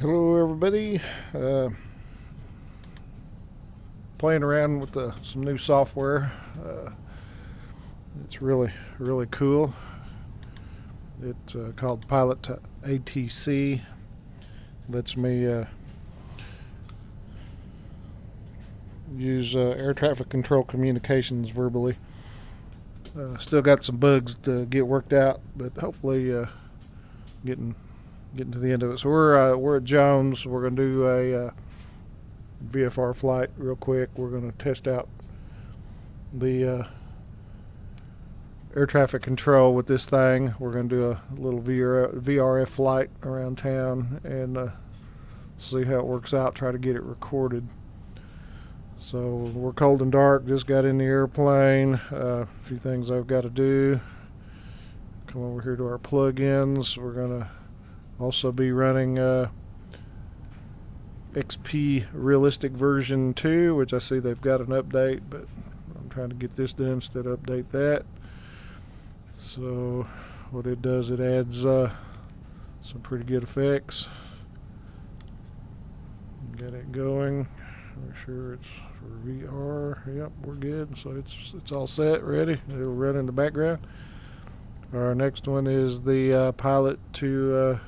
Hello everybody. Playing around with some new software. It's really cool. It's called Pilot2Atc. Lets me use air traffic control communications verbally. Still got some bugs to get worked out, but hopefully getting to the end of it. So we're at Jones. We're going to do a VFR flight real quick. We're going to test out the air traffic control with this thing. We're going to do a little VRF flight around town and see how it works out. Try to get it recorded. So we're cold and dark. Just got in the airplane. A few things I've got to do. Come over here to our plugins. We're going to also be running XP Realistic version 2, which I see they've got an update, but I'm trying to get this done instead of update that. So what it does, it adds some pretty good effects. Get it going. Make sure it's for VR. Yep, we're good. So it's all set, ready. It'll run in the background. Our next one is the Pilot2Atc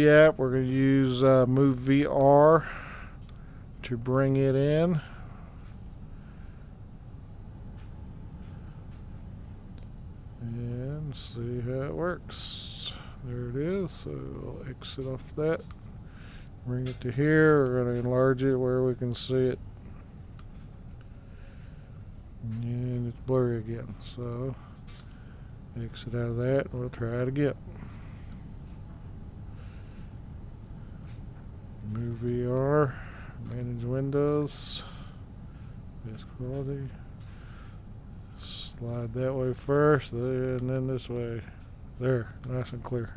app. We're going to use Move VR to bring it in. And see how it works. There it is. So we'll exit off that. Bring it to here. We're going to enlarge it where we can see it. And it's blurry again. So exit out of that and we'll try it again. Move VR, manage windows, best quality. Slide that way first, and then this way. There, nice and clear.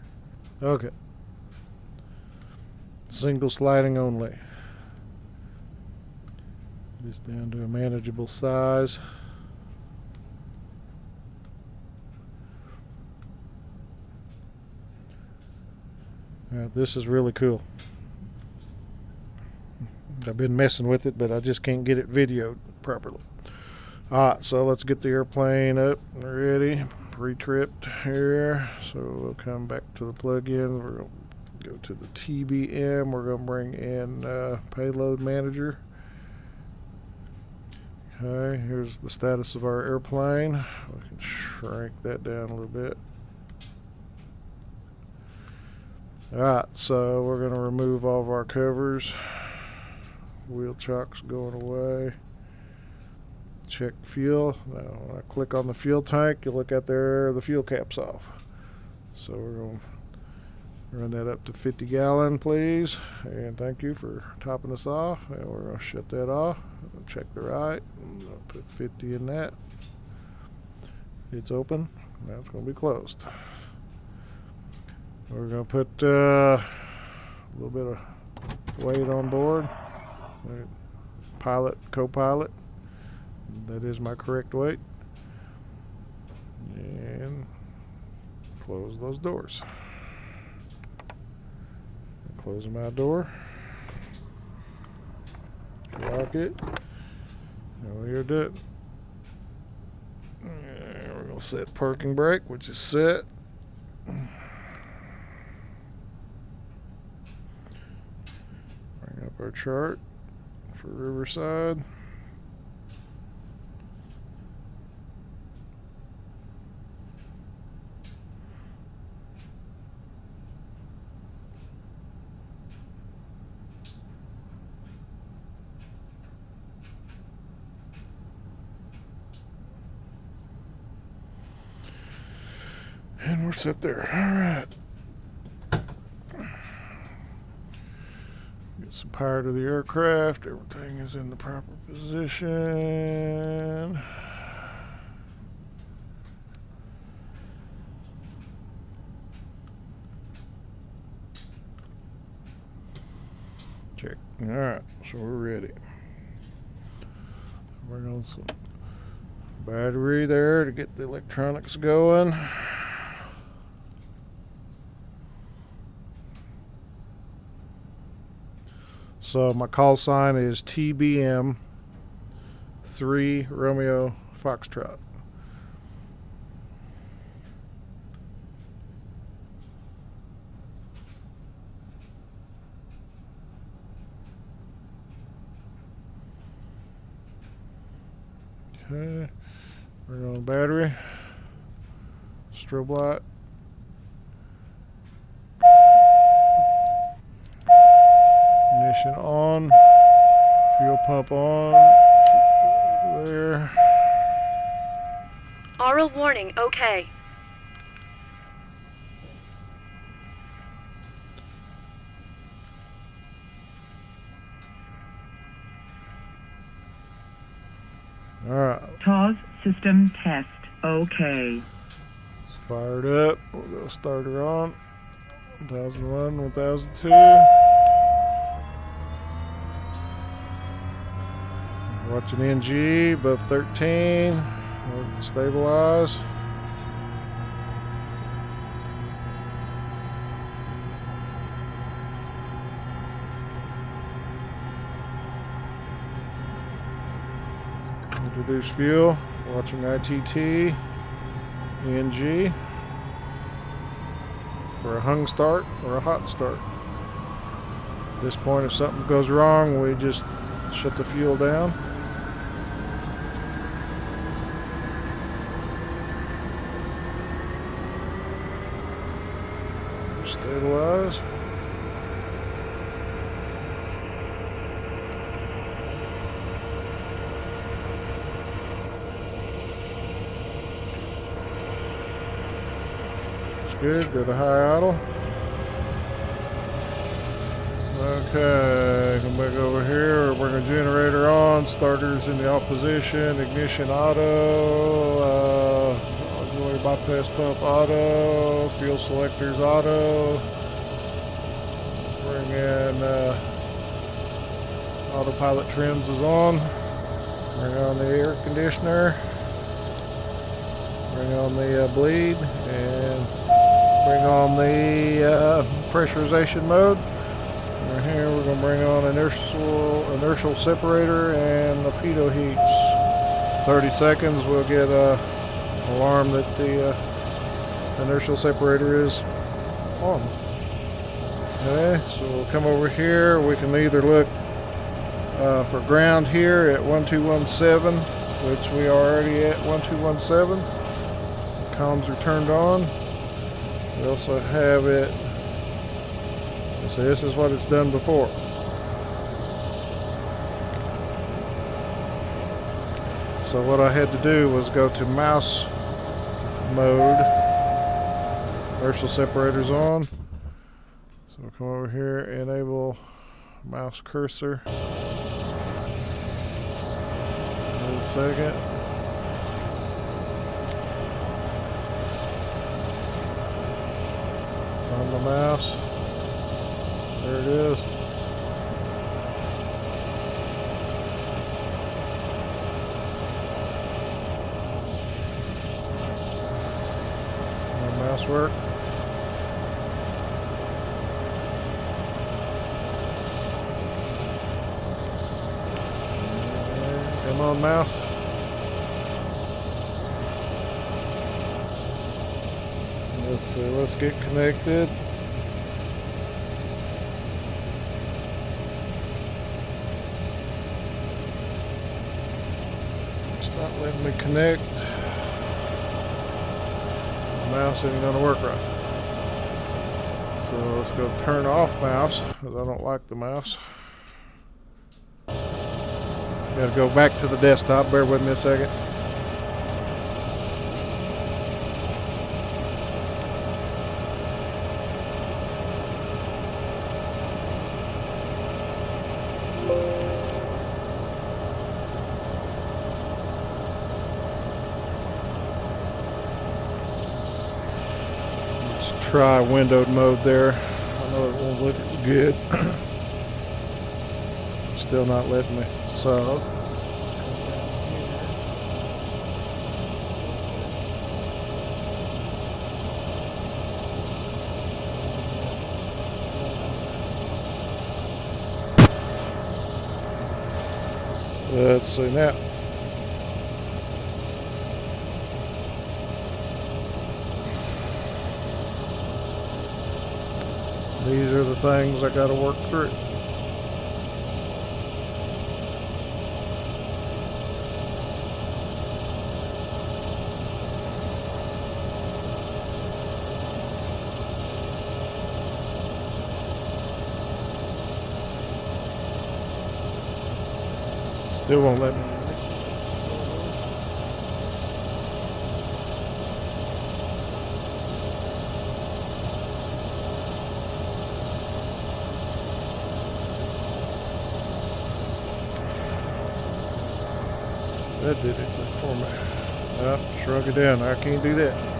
Okay. Single sliding only. This down to a manageable size. Now, this is really cool. I've been messing with it, but I just can't get it videoed properly. Alright, so let's get the airplane up and ready. Pre-tripped here. So we'll come back to the plug-in. We're going to go to the TBM. We're going to bring in Payload Manager. Okay, here's the status of our airplane. We can shrink that down a little bit. Alright, so we're going to remove all of our covers. Wheel chocks going away. Check fuel. Now when I click on the fuel tank, you look at there, the fuel cap's off. So we're going to run that up to 50 gallon, please. And thank you for topping us off. And we're going to shut that off. Check the right. I'll put 50 in that. It's open. Now it's going to be closed. We're going to put a little bit of weight on board. Pilot, co-pilot. That is my correct weight. And close those doors. Close my door. Lock it. And we are done. And we're going to set parking brake, which is set. Bring up our chart for Riverside. And we're set there. All right. Get some power to the aircraft. Everything is in the proper position. Check. All right, so we're ready. We're going to some battery there to get the electronics going. So my call sign is TBM 3 Romeo Foxtrot. Okay, bring on the battery, strobe light, ignition on, fuel pump on, there. Aural warning, okay. Alright. Pause system test, okay. It's fired up. We'll go start her on. 1001, 1002. Watching NG above 13. We'll stabilize. Introduce fuel. Watching ITT. NG. For a hung start or a hot start. At this point, if something goes wrong, we just shut the fuel down. Stabilize. It's good. Go to high idle. Okay, come back over here. We're bring the generator on. Starters in the off position. Ignition auto. Auxiliary bypass pump auto. Fuel selectors auto. Bring in autopilot trims is on. Bring on the air conditioner. Bring on the bleed and bring on the pressurization mode. Right here we're going to bring on inertial separator and the pitot heats. 30 seconds we'll get an alarm that the inertial separator is on. Okay, so we'll come over here. We can either look for ground here at 1217, which we are already at 1217. Comms are turned on. We also have it. So this is what it's done before. So what I had to do was go to mouse mode. Inertial separator's on. So we'll come over here, enable mouse cursor. Wait a second. On the mouse. There it is. My mouse work. Come on, mouse. Let's see, let's get connected. Not letting me connect. The mouse isn't going to work right. So let's go turn off mouse, because I don't like the mouse. Got to go back to the desktop. Bear with me a second. Try windowed mode there. I know it won't look as good. Still not letting me. So Let's see now. These are the things I got to work through. Still won't let me. That did it for me. Shrunk it down. I can't do that.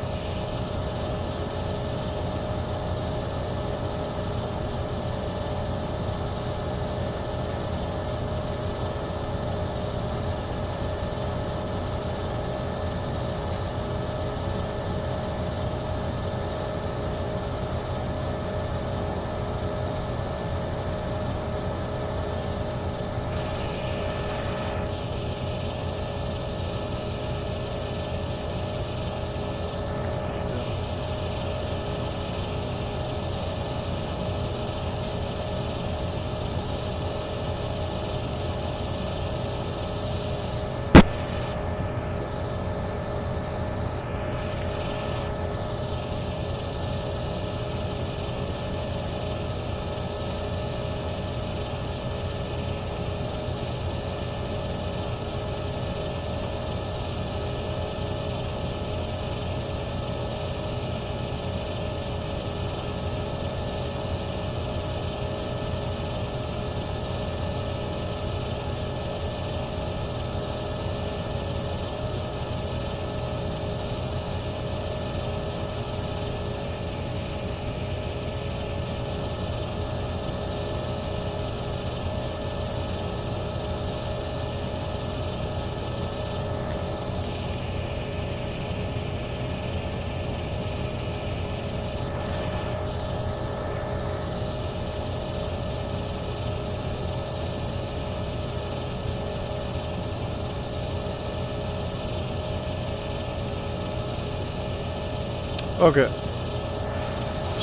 Okay,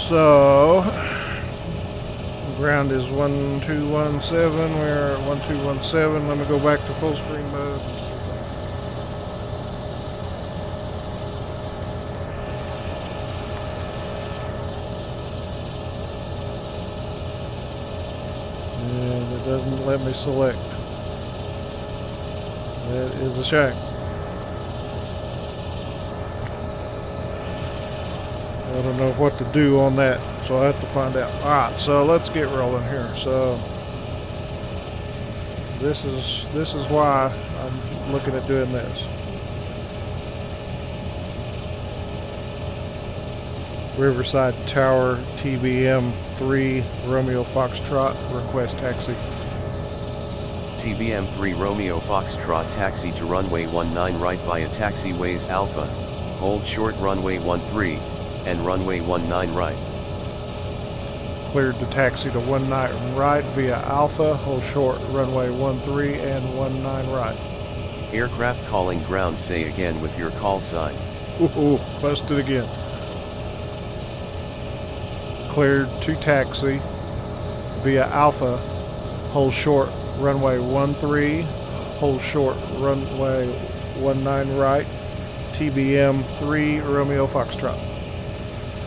so ground is 1217. We're at 1217. Let me go back to full screen mode. And it doesn't let me select. That is a shame. I don't know what to do on that, so I have to find out. Alright, so let's get rolling here. So this is why I'm looking at doing this. Riverside Tower TBM 3 Romeo Foxtrot, request taxi. TBM 3 Romeo Foxtrot, taxi to runway 19 right via taxiways Alpha, hold short runway 13, and runway 19 right. Cleared to taxi to 19 right via Alpha, hold short runway 13 and 19 right. Aircraft calling ground, say again with your call sign. Ooh, busted again. Cleared to taxi via Alpha, hold short runway 13, hold short runway 19 right, TBM 3 Romeo Foxtrot.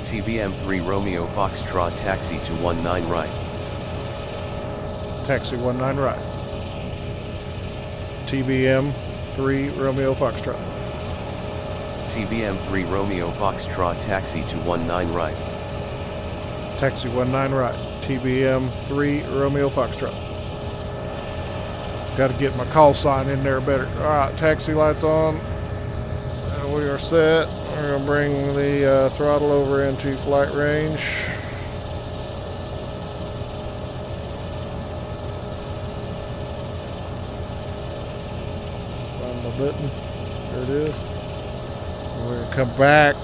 TBM 3 Romeo Foxtrot, taxi to 19 right. Taxi 19 right. TBM 3 Romeo Foxtrot. TBM 3 Romeo Foxtrot, taxi to 19 right. Taxi 19 right. TBM 3 Romeo Foxtrot. Got to get my call sign in there better. Alright, taxi lights on. And we are set. We're going to bring the throttle over into flight range. Find my button. There it is. We're going to come back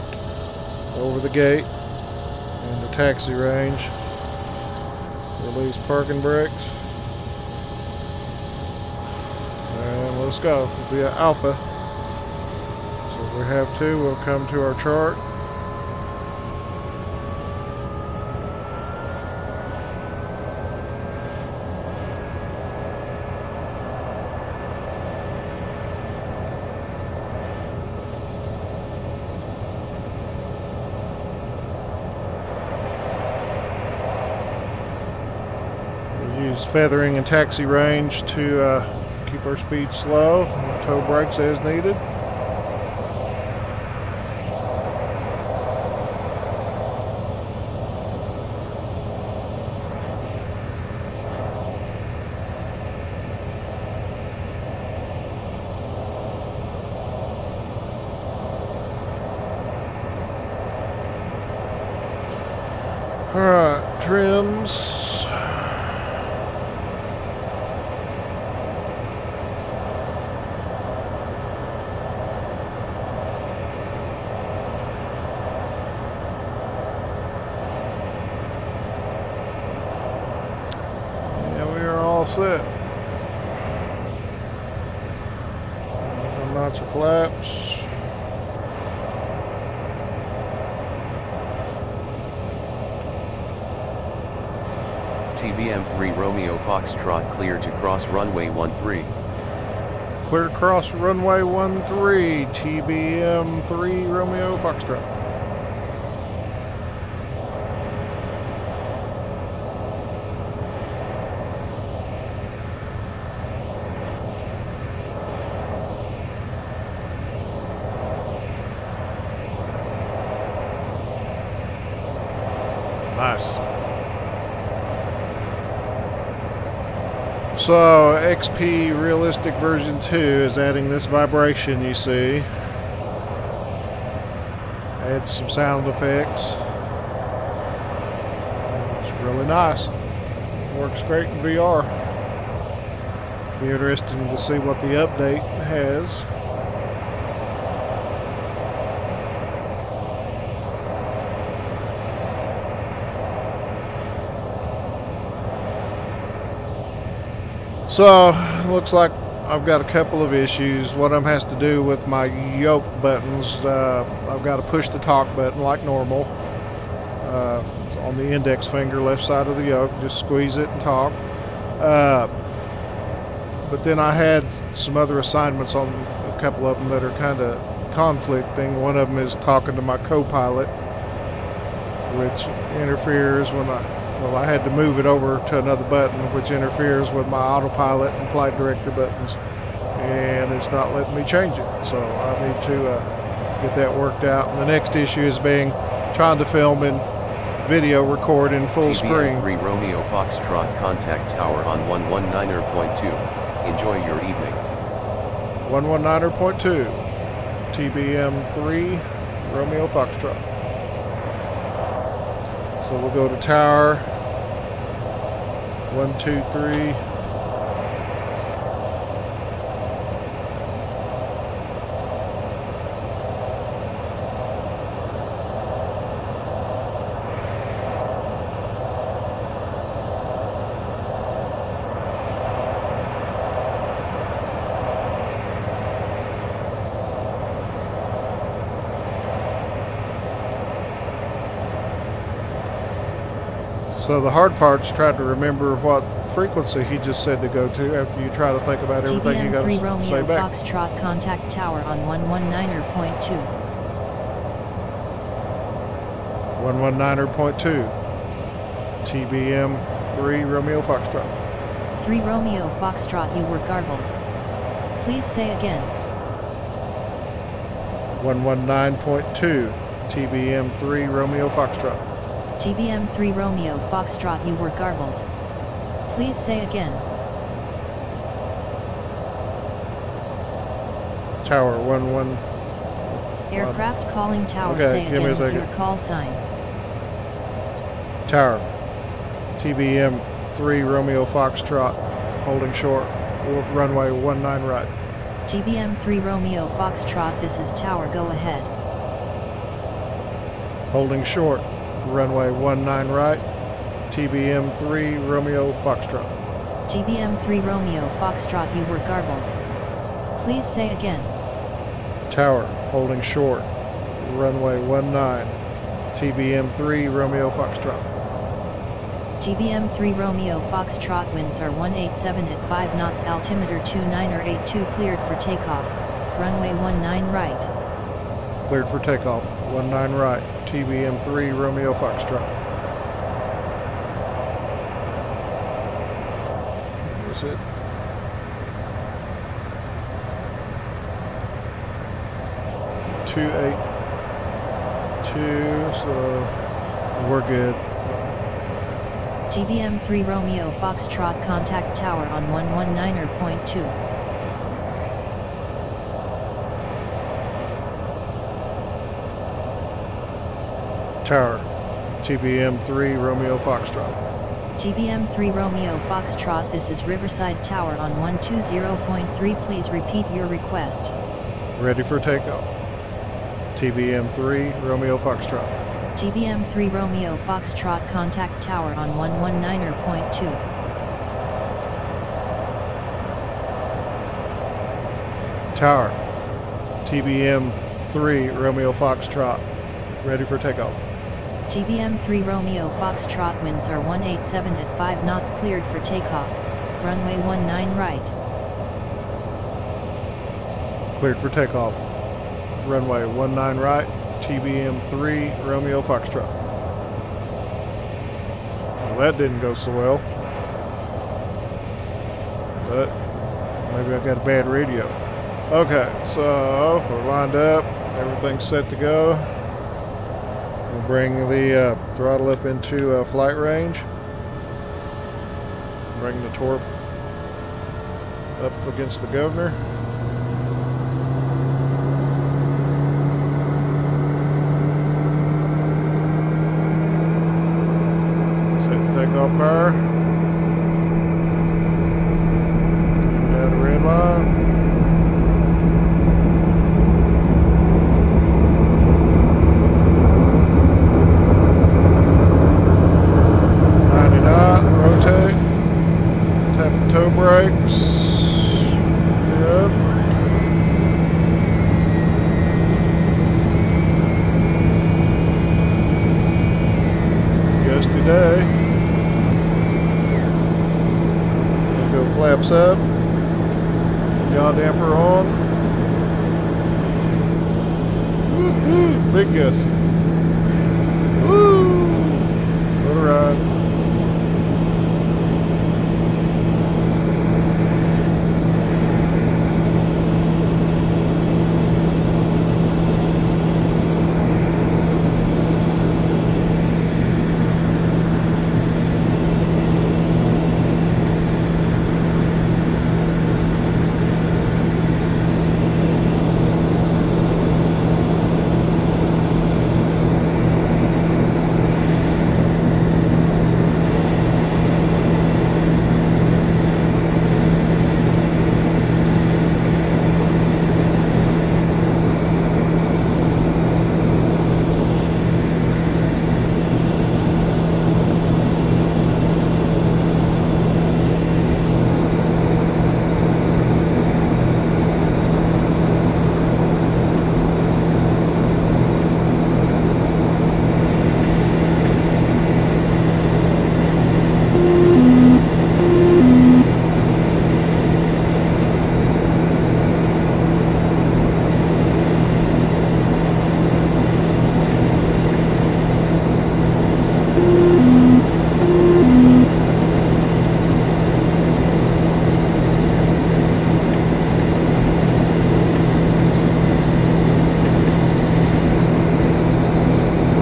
over the gate into taxi range. Release parking brakes. let's go via Alpha. So if we have to, we'll come to our chart. Use feathering and taxi range to keep our speed slow. Toe brakes as needed. All right, trims. Set. Lots of flaps. TBM3 Romeo Foxtrot clear to cross runway 13. Clear to cross runway 13. TBM3 Romeo Foxtrot. Nice. So XP Realistic version 2 is adding this vibration, you see. Adds some sound effects. It's really nice. Works great in VR. Be interesting to see what the update has. So, looks like I've got a couple of issues. One of them has to do with my yoke buttons. I've got to push the talk button like normal. On the index finger, left side of the yoke. Just squeeze it and talk. But then I had some other assignments on a couple of them that are kind of conflicting. One of them is talking to my co-pilot, which interferes when I had to move it over to another button, which interferes with my autopilot and flight director buttons, and it's not letting me change it. So I need to get that worked out. And the next issue is trying to film in video record in full screen. TBM3 Romeo Foxtrot contact tower on 119.2. Enjoy your evening. 119.2. TBM3 Romeo Foxtrot. So we'll go to tower 1, 2, 3. So the hard part's trying to remember what frequency he just said to go to after you try to think about everything you got to say back. Foxtrot contact tower on 119.2. 119.2. TBM3 Romeo Foxtrot. 3 Romeo Foxtrot, you were garbled. Please say again. 119.2. TBM3 Romeo Foxtrot. TBM3 Romeo Foxtrot, you were garbled. Please say again. Tower 11. Aircraft calling tower, okay, say give me a again with second. your call sign. Tower. TBM3 Romeo Foxtrot. Holding short. Runway 19 right. TBM3 Romeo Foxtrot, this is tower, go ahead. Holding short. Runway 19 right. TBM3 Romeo Foxtrot. TBM3 Romeo Foxtrot, you were garbled. Please say again. Tower, holding short. Runway 19. TBM 3, Romeo Foxtrot. TBM 3 Romeo Foxtrot, winds are 187 at 5 knots, altimeter 2982, cleared for takeoff. Runway 19 right. Cleared for takeoff. 19 right. TBM 3, Romeo Foxtrot. That's it. Two 8 2, so we're good. TBM 3 Romeo Foxtrot, contact tower on 119.2. Tower, TBM 3, Romeo Foxtrot. TBM 3 Romeo Foxtrot, this is Riverside Tower on 120.3, please repeat your request. Ready for takeoff. TBM 3, Romeo Foxtrot. TBM 3 Romeo Foxtrot, contact tower on 119.2. Tower, TBM 3, Romeo Foxtrot. Ready for takeoff. TBM 3 Romeo Foxtrot, winds are 187 at 5 knots, cleared for takeoff. Runway 19 right. Cleared for takeoff. Runway 19 right. TBM 3, Romeo Foxtrot. Well, that didn't go so well. But maybe I got a bad radio. Okay, so we're lined up. Everything's set to go. We'll bring the throttle up into flight range. Bring the torque up against the governor. Takeoff power. Down the red line. Rotate. Tap the toe brakes. Good. Gusty day. Go flaps up. Yaw damper on. Woo-hoo, big gust. Woo! What a ride.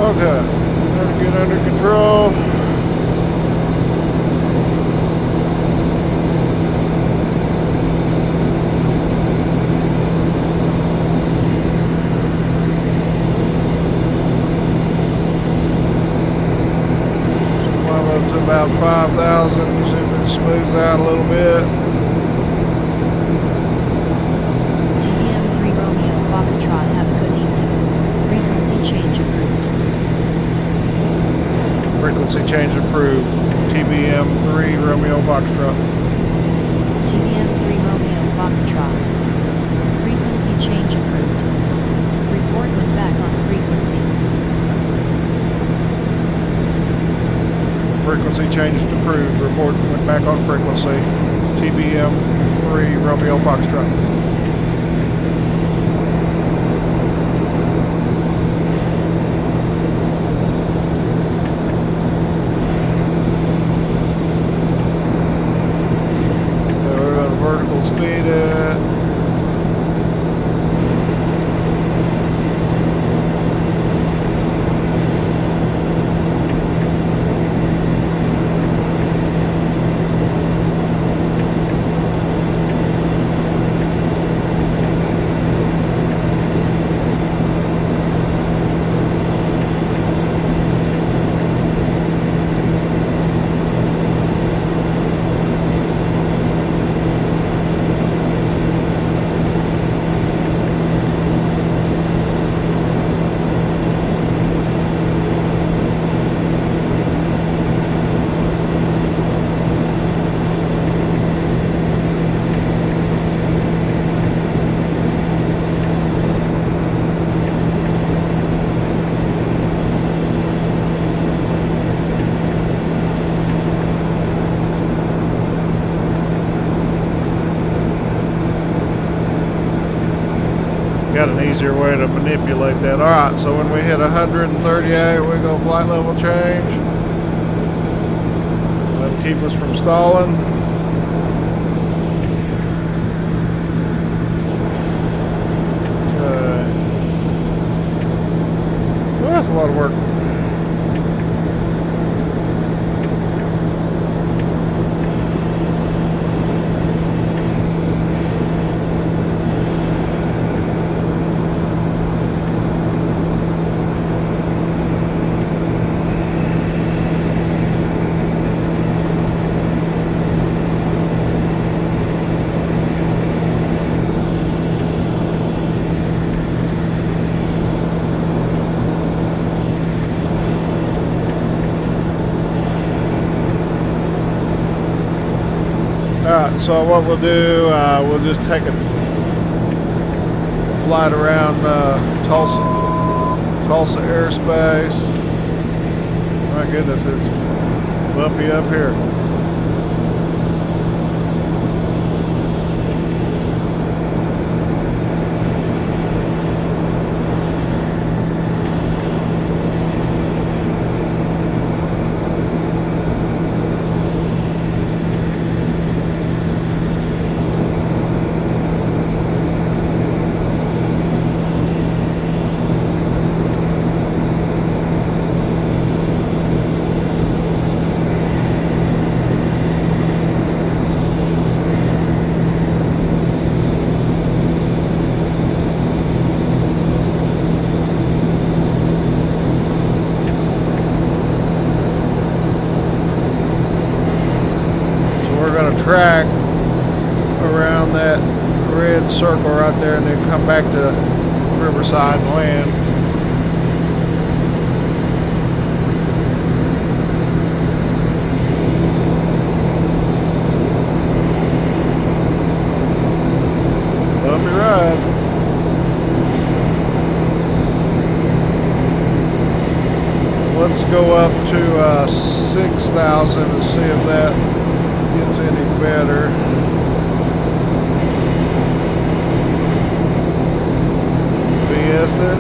Okay, gotta get under control. Just climb up to about 5,000, see if it smooths out a little bit. TBM 3 Romeo Foxtrot, have a good evening. Frequency change approved. Frequency change approved. TBM 3 Romeo Foxtrot. TBM 3 Romeo Foxtrot. Frequency changed to approved. Report went back on frequency. TBM 3 Romeo Foxtrot. Speed it. Got an easier way to manipulate that. Alright, so when we hit 138, we go flight level change. That'll keep us from stalling. Okay. Well, that's a lot of work. Alright, so what we'll do, we'll just take a flight around Tulsa airspace. My goodness, it's bumpy up here. Track around that red circle right there and then come back to Riverside and land. Bumpy ride. Let's go up to 6,000 and see if that gets any better. VS it.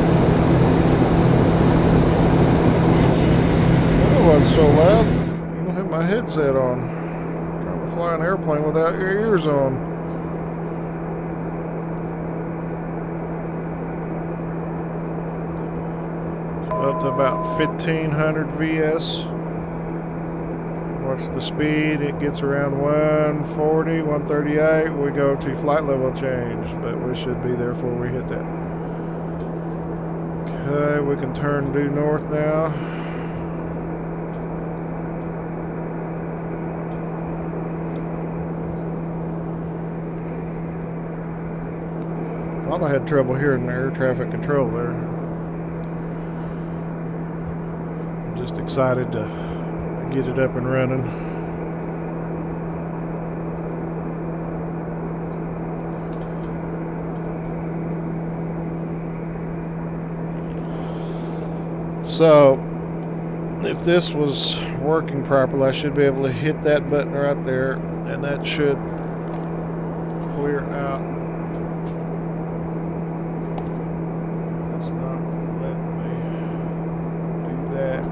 That wasn't so loud. I have my headset on. I'm trying to fly an airplane without your ears on. Up to about 1,500 VS. Watch the speed, it gets around 140, 138. We go to flight level change, but we should be there before we hit that. Okay, we can turn due north now. Thought I had trouble hearing the air traffic control there. I'm just excited to get it up and running. So if this was working properly, I should be able to hit that button right there, and that should clear out. It's not letting me do that.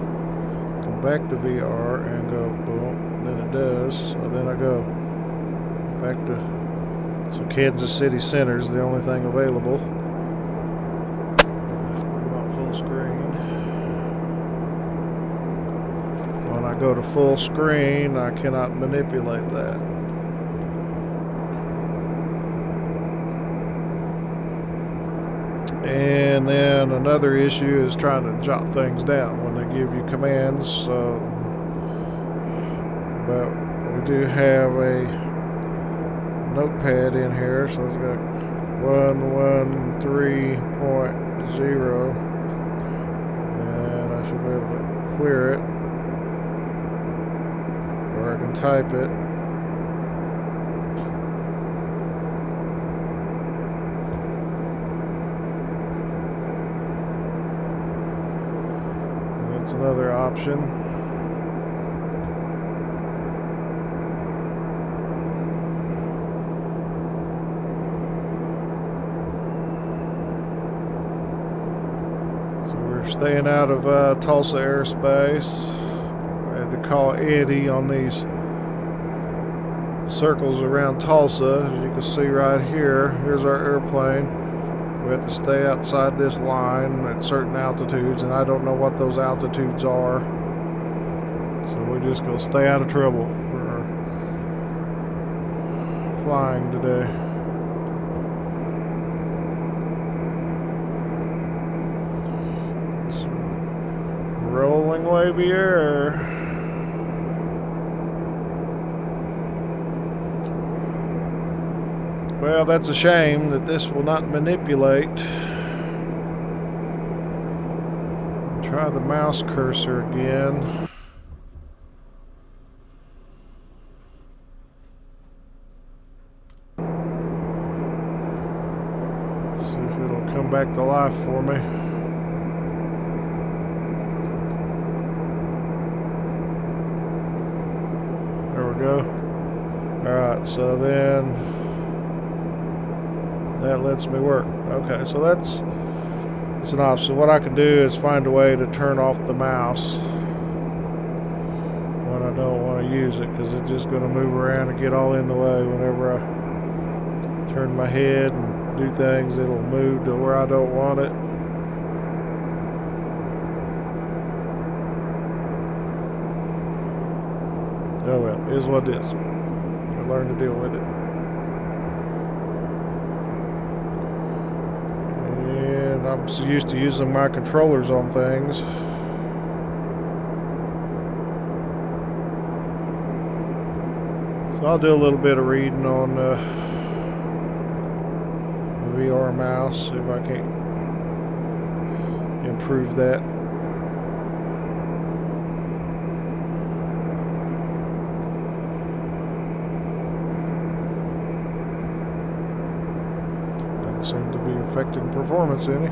Go back to VR and go boom. Then it does. So then I go back to, so Kansas City Center is the only thing available. We want full screen. When I go to full screen, I cannot manipulate that. And then another issue is trying to jot things down when they give you commands. So, but we do have a notepad in here, so it's got 113.0, and I should be able to clear it. Or I can type it. That's another option. So we're staying out of Tulsa airspace. I had to call Eddie on these circles around Tulsa. As you can see right here, here's our airplane. We have to stay outside this line at certain altitudes, and I don't know what those altitudes are. So we're just going to stay out of trouble for flying today. It's rolling wavy air. Well, that's a shame that this will not manipulate. Try the mouse cursor again. See if it'll come back to life for me. There we go. Alright, so then that lets me work. Okay, so that's an option. What I can do is find a way to turn off the mouse when I don't want to use it, because it's just going to move around and get all in the way. Whenever I turn my head and do things, it'll move to where I don't want it. Oh well, it is what it is. You learn to deal with it. I'm so used to using my controllers on things. So I'll do a little bit of reading on the VR mouse, see if I can't improve that. Seem to be affecting performance any.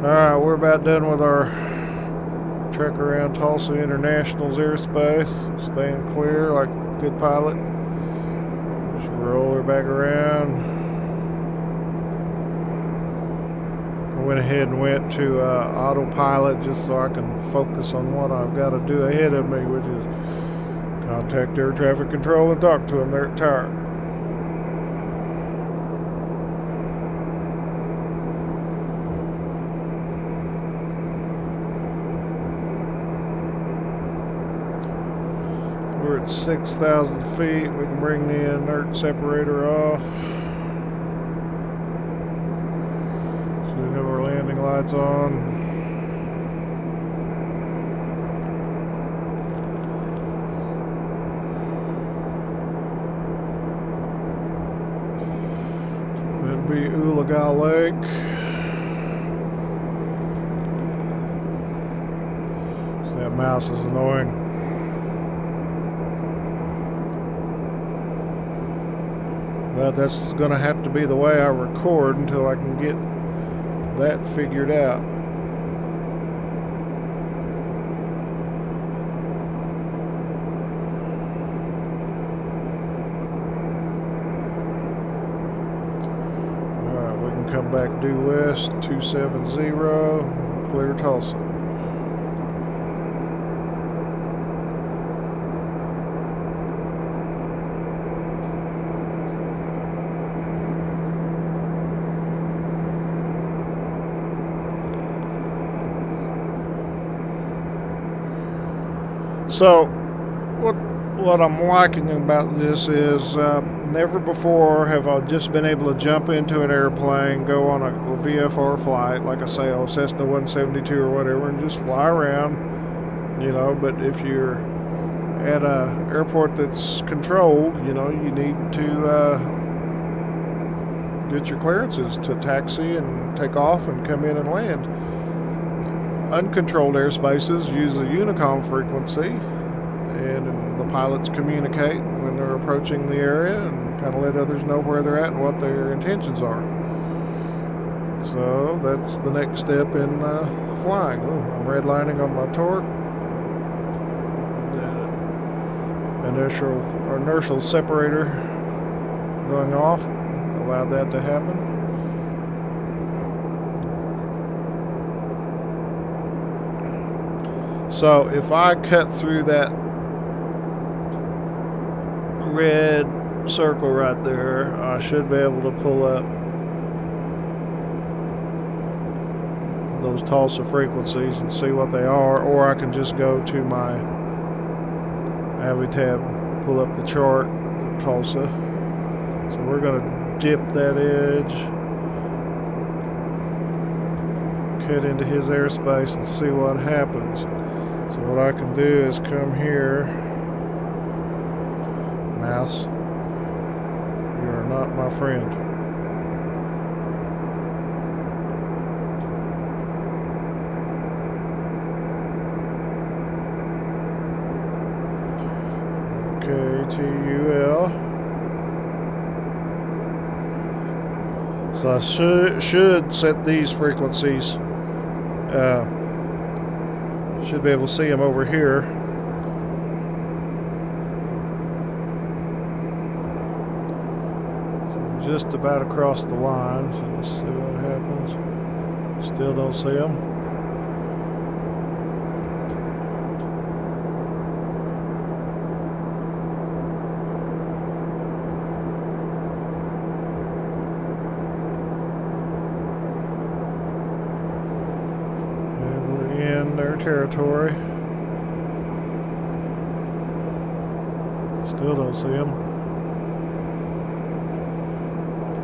Alright, we're about done with our trek around Tulsa International's airspace. Staying clear like a good pilot. Just roll her back around. I went ahead and went to autopilot just so I can focus on what I've got to do ahead of me, which is contact air traffic control and talk to them there at tower. We're at 6,000 feet. We can bring the inert separator off. So we have our landing lights on. That'll be Ulaga Lake. So that mouse is annoying. But that's going to have to be the way I record until I can get that figured out. come back due west, 270, clear Tulsa. So, what I'm liking about this is never before have I just been able to jump into an airplane, go on a VFR flight, like I say, a Cessna 172 or whatever, and just fly around, you know. But if you're at a airport that's controlled, you know, you need to get your clearances to taxi and take off and come in and land. Uncontrolled airspaces use a unicom frequency, and the pilots communicate when they're approaching the area and kind of let others know where they're at and what their intentions are. So that's the next step in flying. Oh, I'm redlining on my torque. Inertial separator going off allowed that to happen. So if I cut through that red circle right there, I should be able to pull up those Tulsa frequencies and see what they are, or I can just go to my Avitab, pull up the chart for Tulsa. So we're going to dip that edge, cut into his airspace and see what happens. So what I can do is come here, mouse, you are not my friend. Okay, TUL. So I should set these frequencies. Should be able to see them over here. So just about across the line. So let's see what happens. Still don't see them. Their territory. Still don't see them.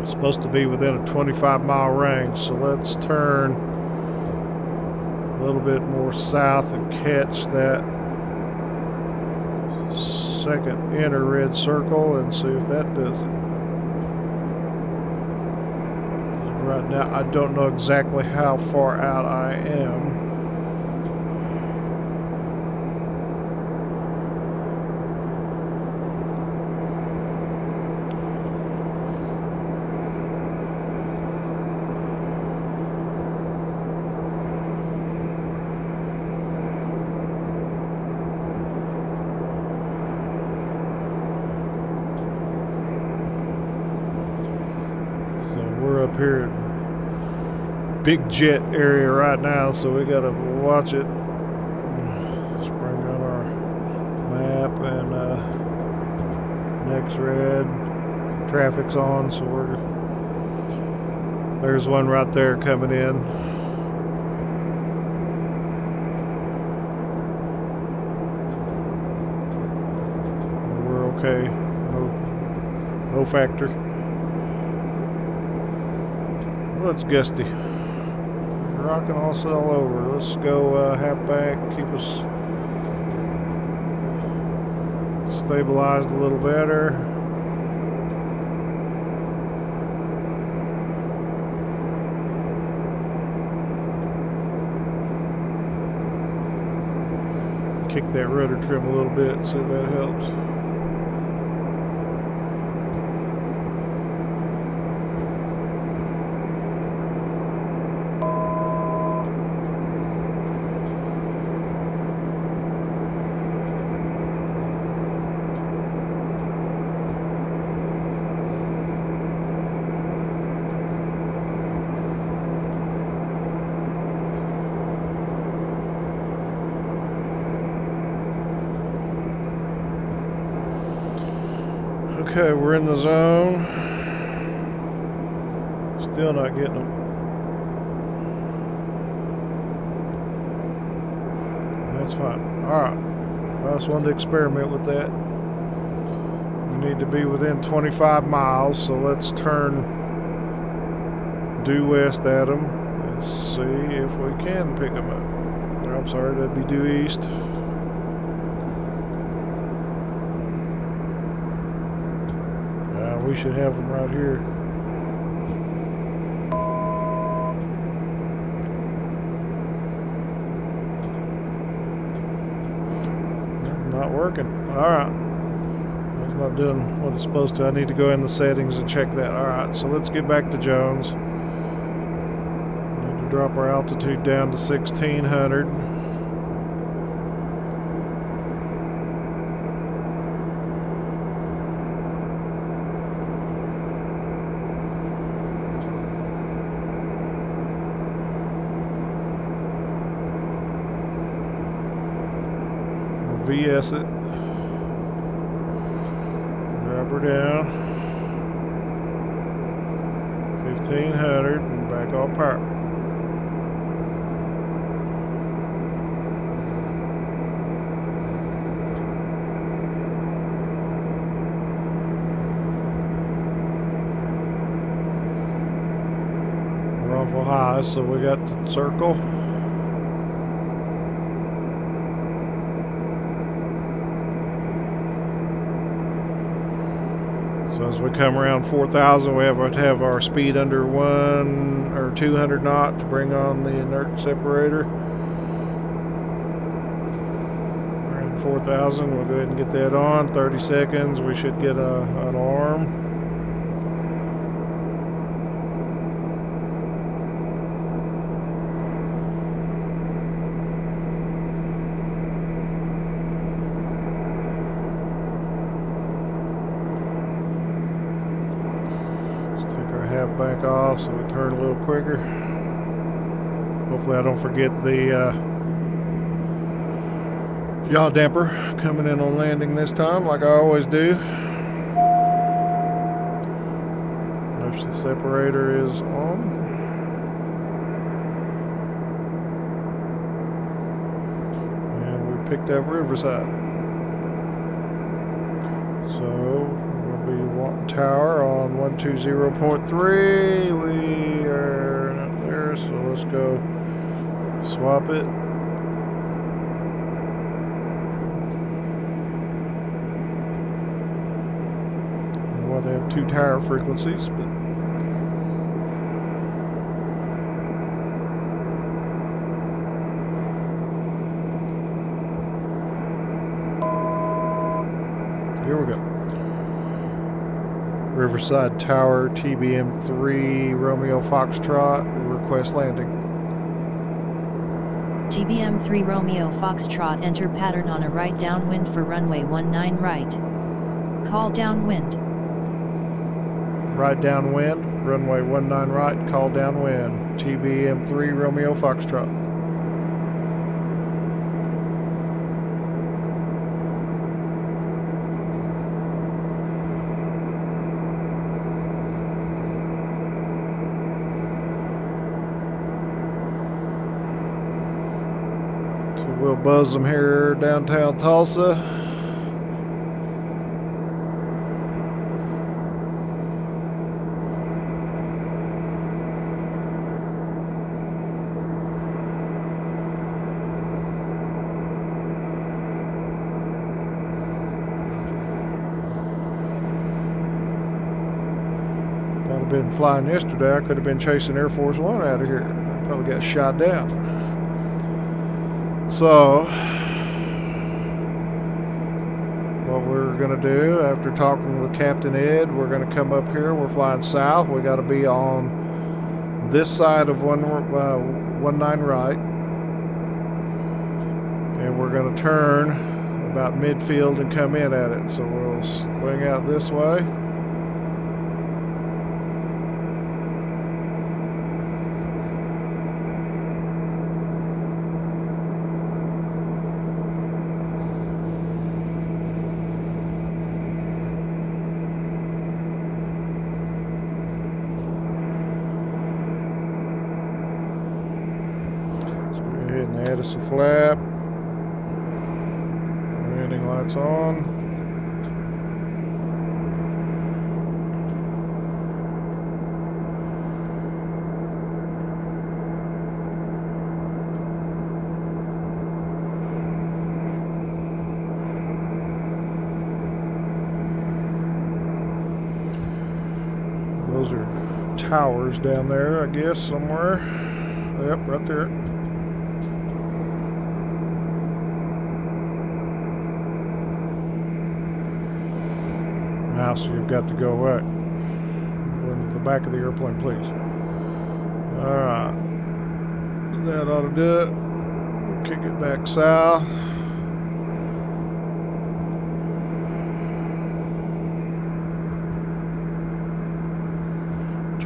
It's supposed to be within a 25-mile range, so let's turn a little bit more south and catch that second inner red circle and see if that does it. Right now, I don't know exactly how far out I am. We're up here at Big Jet area right now, so we gotta watch it. Let's bring on our map and next red. Traffic's on, so there's one right there coming in. We're okay. No factor. Well, it's gusty. Rocking us all over. Let's go half back, keep us stabilized a little better. Kick that rudder trim a little bit, see if that helps. Okay, we're in the zone. Still not getting them. That's fine. Alright. I just wanted to experiment with that. We need to be within 25 miles, so let's turn due west at them. Let's see if we can pick them up. I'm sorry, that'd be due east. We should have them right here. Not working. Alright. It's not doing what it's supposed to. I need to go in the settings and check that. Alright, so let's get back to Jones. Need to drop our altitude down to 1600. VS it. Drop her down. 1500 and back all power. We're awful high, so we got the circle. So as we come around 4,000, we have to have our speed under 1 or 200 knot to bring on the inert separator. Around 4,000, we'll go ahead and get that on. 30 seconds, we should get an alarm. Back off so we turn a little quicker. Hopefully I don't forget the yaw damper coming in on landing this time like I always do. Notice the separator is on. And we picked up Riverside. So we want tower on 120.3. We are not there, so let's go swap it. Well, they have 2 tower frequencies, but here we go. Riverside Tower, TBM3, Romeo Foxtrot, request landing. TBM3 Romeo Foxtrot, enter pattern on a right downwind for runway 19 right. Call downwind. Right downwind, runway 19 right, call downwind. TBM3 Romeo Foxtrot. We'll buzz them here downtown Tulsa. If I'd have been flying yesterday, I could have been chasing Air Force One out of here. I probably got shot down. So, what we're going to do after talking with Captain Ed, we're going to come up here. We're flying south. We got to be on this side of 19 right. And we're going to turn about midfield and come in at it. So we'll swing out this way. Status of flap. Landing lights on. Those are towers down there, I guess, somewhere. Yep, right there. Mouse, you've got to go away. Go into the back of the airplane, please. Alright. That ought to do it. Kick it back south.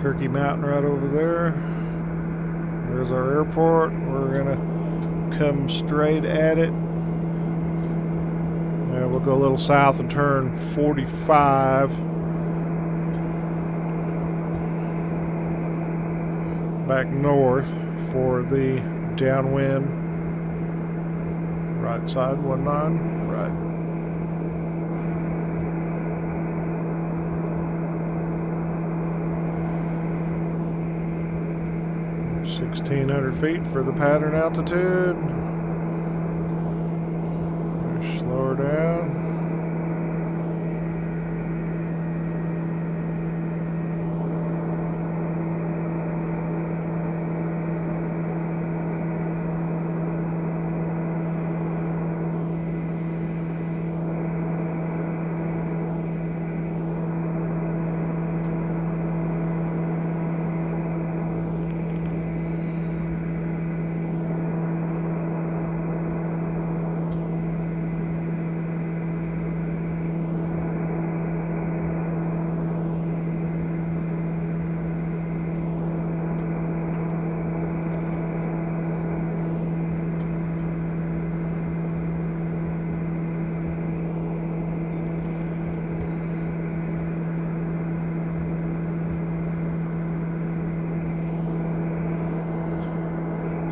Turkey Mountain right over there. There's our airport. We're gonna come straight at it. We'll go a little south and turn 45 back north for the downwind. Right side, 19, right. 1,600 feet for the pattern altitude. Slow her down.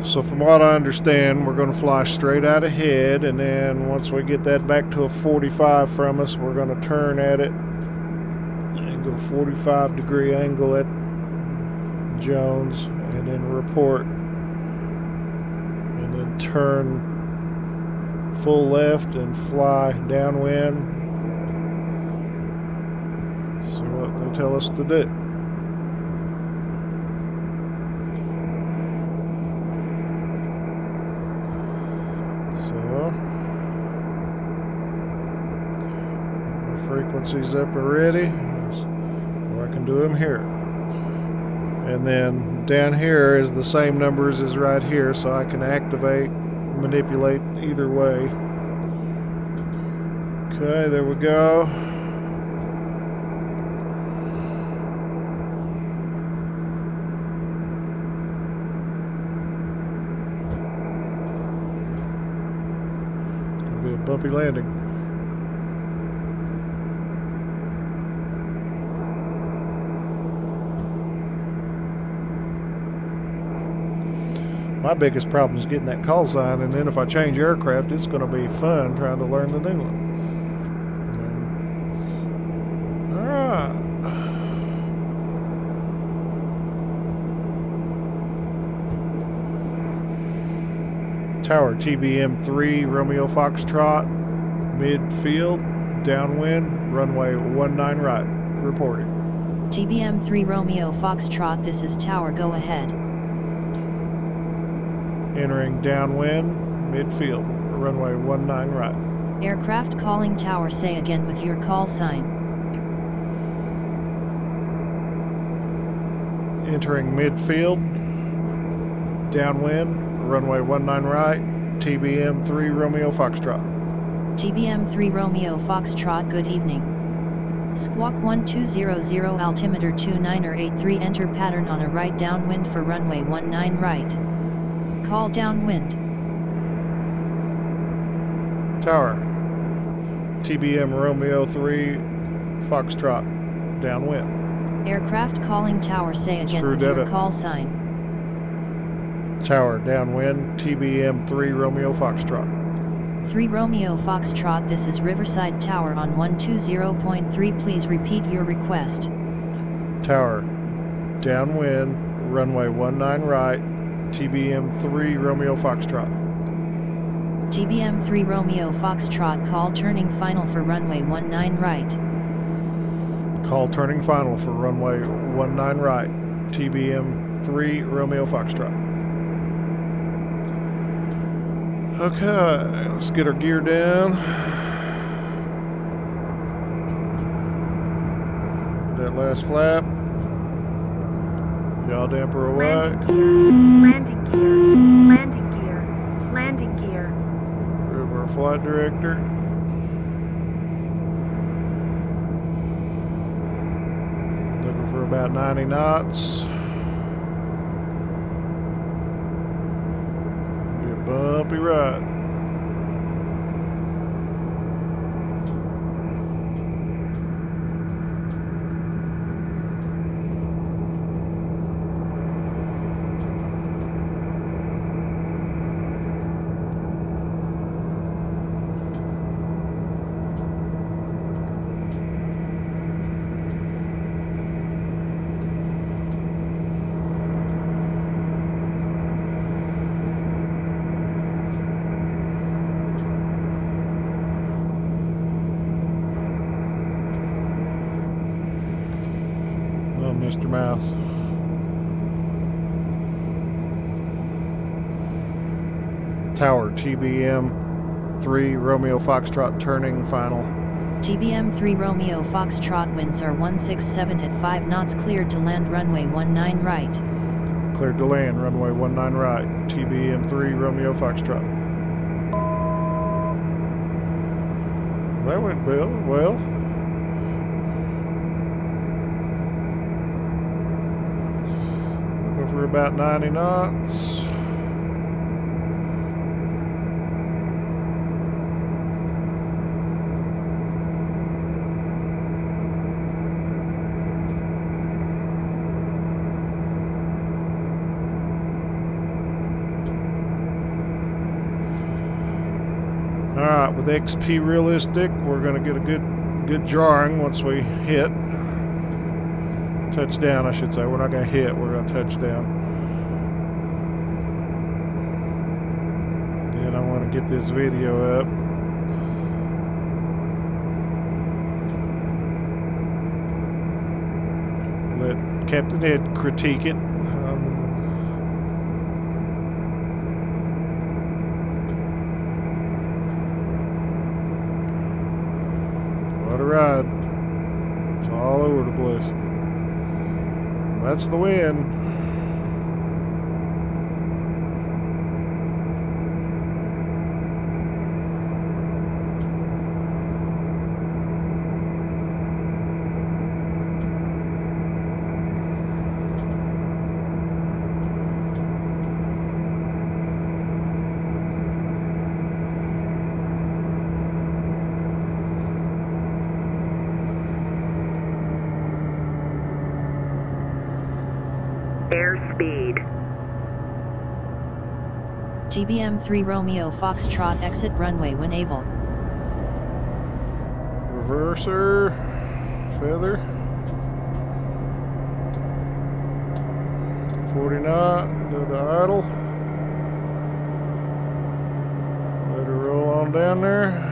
So from what I understand, we're going to fly straight out ahead, and then once we get that back to a 45 from us, we're going to turn at it and go 45-degree angle at Jones, and then report, and then turn full left and fly downwind. See what they tell us to do. Frequencies up already, or I can do them here. And then down here is the same numbers as right here, so I can activate, manipulate either way. Okay, there we go. It's gonna be a bumpy landing. My biggest problem is getting that call sign, and then if I change aircraft, it's going to be fun trying to learn the new one. Alright. Tower TBM3 Romeo Foxtrot, midfield, downwind, runway 19 right, reporting. TBM3 Romeo Foxtrot, this is Tower, go ahead. Entering downwind, midfield, runway 19 right. Aircraft calling Tower, say again with your call sign. Entering midfield, downwind, runway 19 right, TBM3 Romeo Foxtrot. TBM3 Romeo Foxtrot, good evening. Squawk 1200, altimeter 2983, enter pattern on a right downwind for runway 19 right. Call downwind. Tower, TBM Romeo 3 Foxtrot, downwind. Aircraft calling Tower, say again with your call sign. Tower, downwind, TBM 3 Romeo Foxtrot. 3 Romeo Foxtrot, this is Riverside Tower on 120.3. Please repeat your request. Tower, downwind, runway 19 right, TBM 3 Romeo Foxtrot. TBM 3 Romeo Foxtrot, call turning final for runway 19 right. Call turning final for runway 19 right, TBM 3 Romeo Foxtrot. Okay, let's get our gear down. That last flap. Yaw damper away. Landing gear. Landing gear. Landing gear. Rid of our flight director. Looking for about 90 knots. Be a bumpy ride. Mr. Mouse. Tower, TBM 3 Romeo Foxtrot, turning final. TBM 3 Romeo Foxtrot, winds are 167 at 5 knots, cleared to land runway 19 right. Cleared to land, runway 19 right, TBM 3 Romeo Foxtrot. That went well. For about 90 knots. All right, with XP Realistic, we're going to get a good jarring once we hit. Touchdown, I should say. We're not going to hit, we're going to touch down. Then I want to get this video up. Let Captain Ed critique it. What a ride. It's all over the place. That's the win. Airspeed. TBM 3 Romeo Foxtrot, exit runway when able. Reverser, feather. 40 knot, go to idle. Let her roll on down there.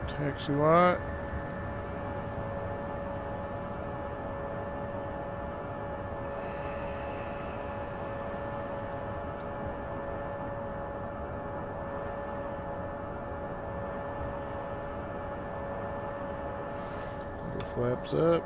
Taxi light. Flaps up.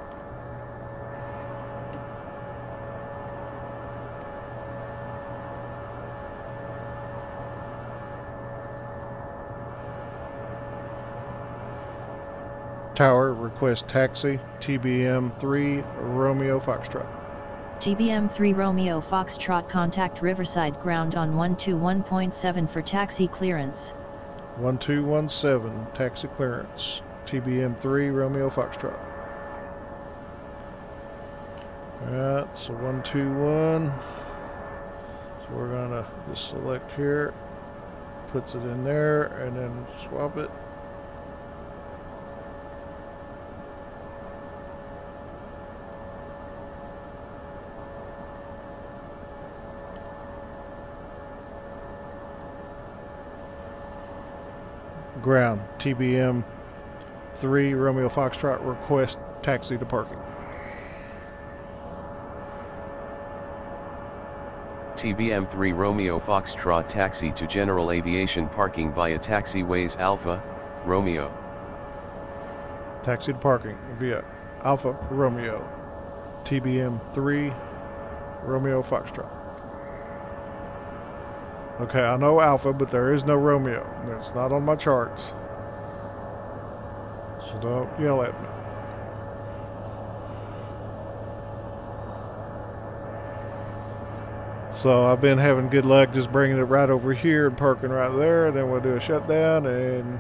Tower, request taxi, TBM 3 Romeo Foxtrot. TBM3 Romeo Foxtrot contact Riverside ground on 121.7 for taxi clearance. 1217 taxi clearance. TBM3 Romeo Foxtrot. Alright, so 121. So we're gonna just select here, puts it in there, and then swap it. Ground, TBM 3 Romeo Foxtrot, request taxi to parking. TBM3 Romeo Foxtrot taxi to general aviation parking via taxiways Alpha, Romeo. Taxi to parking via Alpha Romeo. TBM 3 Romeo Foxtrot. Okay, I know Alpha, but there is no Romeo. It's not on my charts. So don't yell at me. So I've been having good luck just bringing it right over here and parking right there. Then we'll do a shutdown and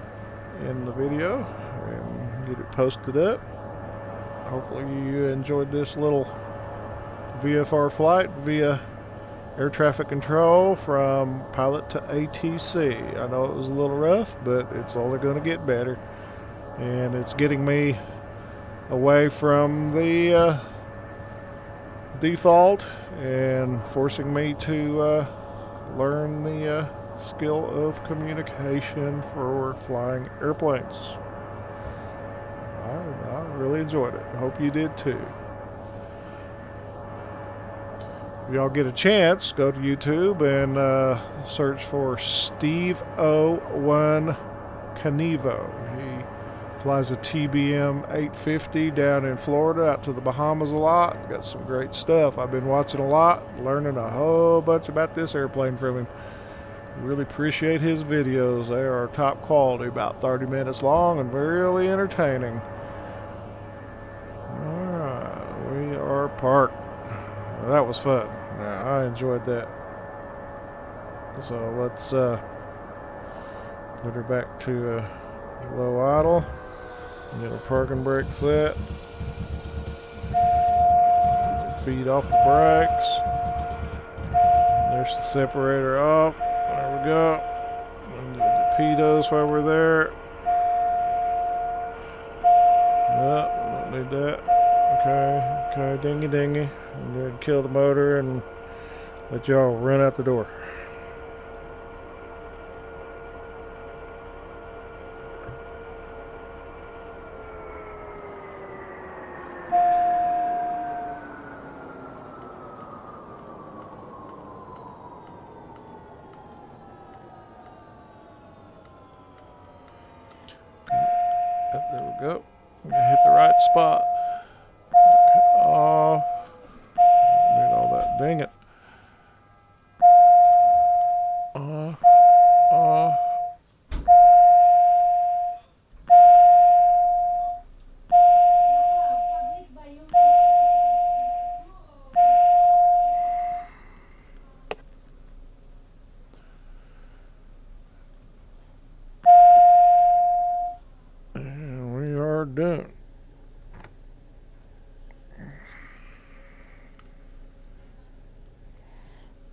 end the video and get it posted up. Hopefully you enjoyed this little VFR flight via air traffic control from Pilot2Atc. I know it was a little rough, but it's only going to get better. And it's getting me away from the default and forcing me to learn the skill of communication for flying airplanes. I really enjoyed it. I hope you did too. If y'all get a chance, go to YouTube and search for Steve O1 Canevo. He flies a TBM 850 down in Florida, out to the Bahamas a lot. Got some great stuff. I've been watching a lot, learning a whole bunch about this airplane from him. Really appreciate his videos. They are top quality, about 30 minutes long and really entertaining. Alright, we are parked. Well, that was fun. Yeah, I enjoyed that. So let's put her back to low idle. Get a parking brake set. Feet off the brakes. There's the separator off. There we go. And the torpedoes while we're there. Yep, don't need that. Okay, dingy dingy. I'm going to kill the motor and let y'all run out the door. There we go. I'm going to hit the right spot. Oh, need all that. Dang it. And we are done.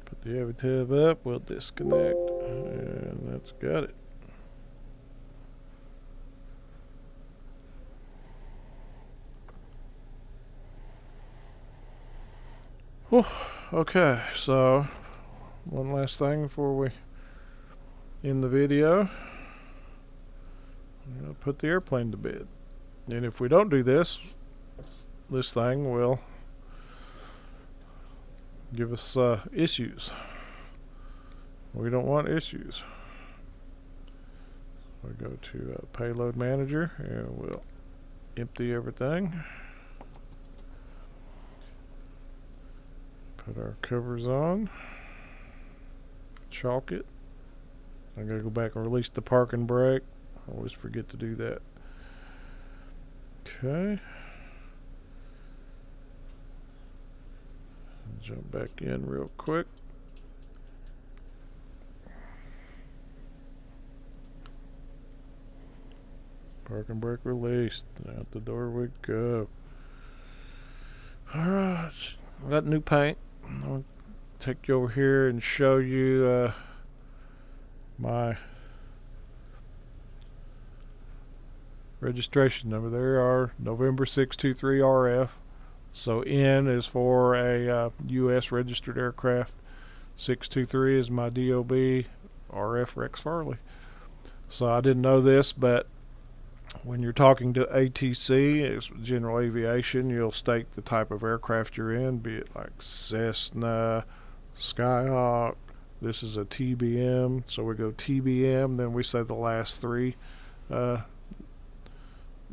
Put the heavy tub up, we'll disconnect, and that's got it. Whew. Okay, so one last thing before we end the video. I'm going to put the airplane to bed. And if we don't do this, this thing will give us issues. We don't want issues. We go to Payload Manager and we'll empty everything. Put our covers on. Chalk it. I gotta go back and release the parking brake. I always forget to do that. Okay. Jump back in real quick. Parking brake released. Out the door we go. Alright, I got new paint. I'll take you over here and show you my registration number. There are November 623 RF. So N is for a U.S. registered aircraft. 623 is my DOB, RF Rex Farley. So I didn't know this, but when you're talking to ATC, it's general aviation, you'll state the type of aircraft you're in, be it like Cessna, Skyhawk. This is a TBM, so we go TBM, then we say the last three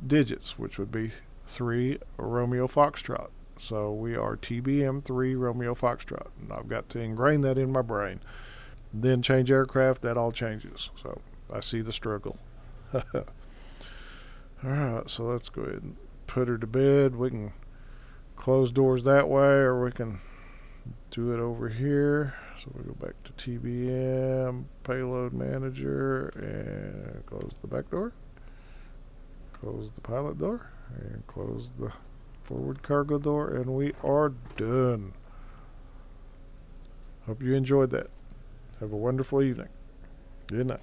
digits, which would be 3 Romeo Foxtrot. So we are TBM 3 Romeo Foxtrot, and I've got to ingrain that in my brain. Then change aircraft, that all changes. So I see the struggle. Alright, so let's go ahead and put her to bed. We can close doors that way, or we can do it over here. So we go back to TBM, payload manager, and close the back door. Close the pilot door, and close the forward cargo door, and we are done. Hope you enjoyed that. Have a wonderful evening. Good night.